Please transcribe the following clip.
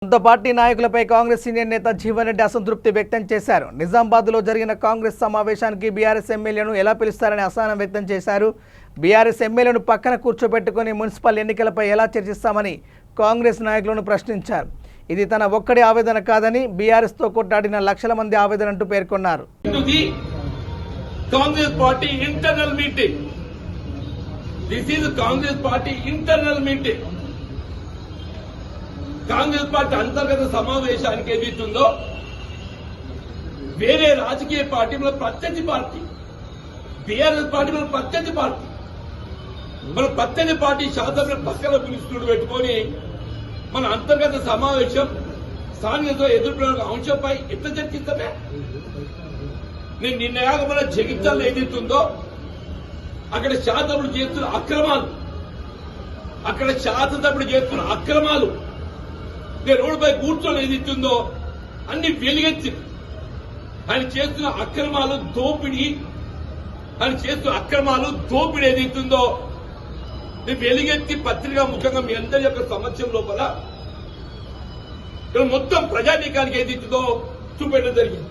సొంత పార్టీ నాయకులపై కాంగ్రెస్ సీనియర్ నేత జీవన్ రెడ్డి అసంతృప్తి వ్యక్తం చేశారు. నిజామాబాద్లో జరిగిన కాంగ్రెస్ సమావేశానికి బీఆర్ఎస్ ఎమ్మెల్యేను ఎలా పిలుస్తారని అసహనం వ్యక్తం చేశారు. బీఆర్ఎస్ ఎమ్మెల్యేను పక్కన కూర్చోబెట్టుకుని మున్సిపల్ ఎన్నికలపై ఎలా చర్చిస్తామని కాంగ్రెస్ నాయకులను ప్రశ్నించారు. ఇది తన ఒక్కడి ఆవేదన కాదని బీఆర్ఎస్తో కొట్టాడిన లక్షల మంది ఆవేదన అంటూ పేర్కొన్నారు. Congress party internal meeting. This is Congress party internal meeting. Congress party అంతర్గత సమావేశానికి ఏదైతుందో వేరే రాజకీయ పార్టీ మన ప్రత్యర్థి పార్టీ, బీఆర్ఎస్ పార్టీ మన ప్రత్యర్థి పార్టీ, మన ప్రత్యర్థి పార్టీ శాసన పక్కన పిలుస్తుడు పెట్టుకొని మన అంతర్గత సమావేశం స్థానికతో ఎదుర్కొన్న అంశంపై ఎట్లా చర్చిస్తామే? నేను నిన్నయాక మన జగిత్యాలలో ఏదైతుందో అక్కడ శాసనసభ్యులు చేస్తున్న అక్రమాలు, నేను రోడ్డుపై కూర్చొని ఏదైతుందో అన్ని వెలుగెత్తి ఆయన చేస్తున్న అక్రమాలు దోపిడీ ఏదైతుందో వెలుగెత్తి పత్రికా ముఖంగా మీ అందరి యొక్క సమస్య లోపల మొత్తం ప్రజానీకానికి ఏదైతుందో చూపెట్టడం జరిగింది.